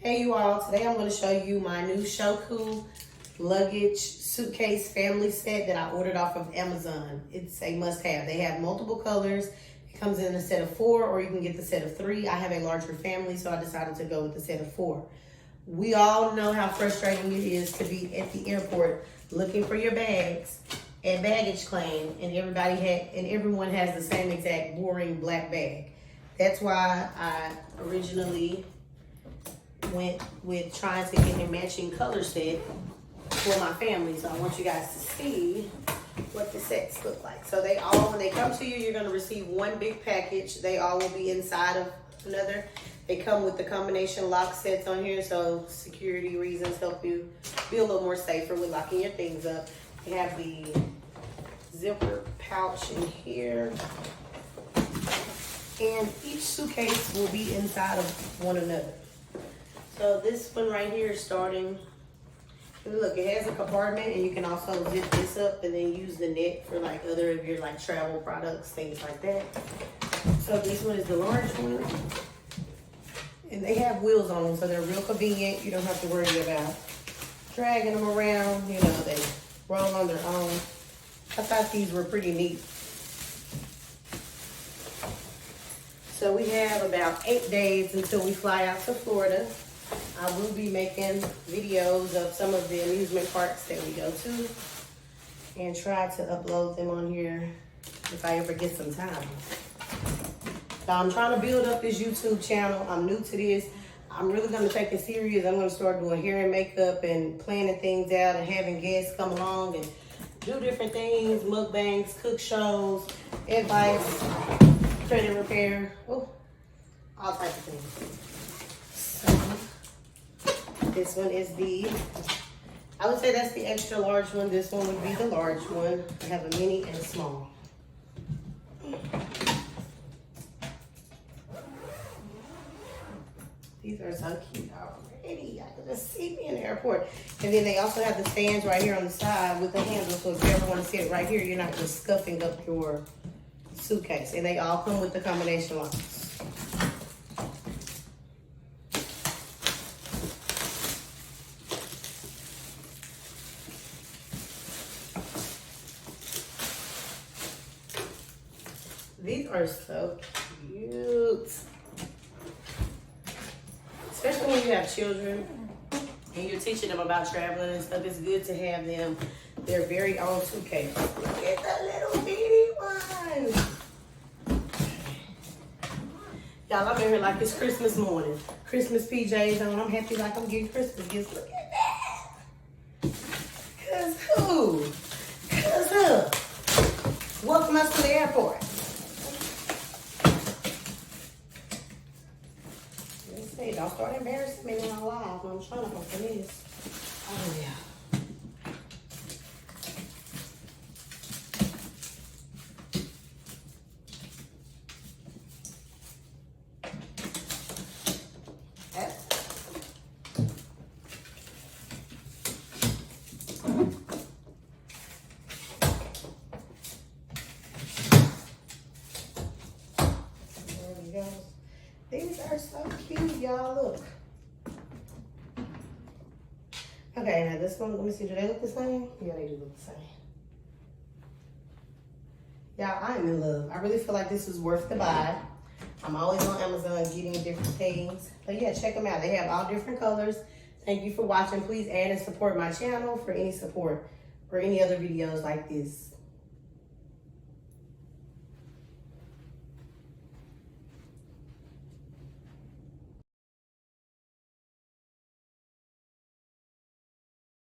Hey you all, today I'm going to show you my new SHOWKOO luggage suitcase family set that I ordered off of Amazon. It's a must-have. They have multiple colors. It comes in a set of 4 or you can get the set of 3. I have a larger family, so I decided to go with the set of 4. We all know how frustrating it is to be at the airport looking for your bags at baggage claim, and everyone has the same exact boring black bag. That's why I originally went with trying to get a matching color set for my family. So I want you guys to see what the sets look like. So they all, when they come to you, you're going to receive one big package. They all will be inside of another. They come with the combination lock sets on here, so security reasons help you be a little more safer with locking your things up. You have the zipper pouch in here, and each suitcase will be inside of one another. So this one right here is starting, look, it has a compartment, and you can also zip this up and then use the net for like other of your like travel products, things like that. So this one is the large one, and they have wheels on them, so they're real convenient. You don't have to worry about dragging them around. You know, they roll on their own. I thought these were pretty neat. So we have about 8 days until we fly out to Florida. I will be making videos of some of the amusement parks that we go to and try to upload them on here if I ever get some time. Now I'm trying to build up this YouTube channel. I'm new to this. I'm really going to take it serious. I'm going to start doing hair and makeup and planning things out and having guests come along and do different things, mukbangs, cook shows, advice, credit repair, all types of things. This one is I would say that's the extra large one. This one would be the large one. I have a mini and a small. These are so cute already. I can just see me in the airport. And then they also have the stands right here on the side with the handle. So if you ever want to sit right here, you're not just scuffing up your suitcase. And they all come with the combination locks. These are so cute. Especially when you have children and you're teaching them about traveling and stuff. It's good to have them their very own suitcase. Look at the little bitty one. Y'all, I'm in here like it's Christmas morning. Christmas PJs on. I'm happy like I'm getting Christmas gifts. Look at that. Cause who? Cause who? Welcome us to the airport. Hey, don't start embarrassing me when I'm live. I'm trying to open this. Oh, yeah. There we go. These are so cute, y'all. Look. Okay, now this one, let me see. Do they look the same? Yeah, they do look the same. Y'all, I am in love. I really feel like this is worth the buy. I'm always on Amazon getting different things. But yeah, check them out. They have all different colors. Thank you for watching. Please add and support my channel for any support or any other videos like this.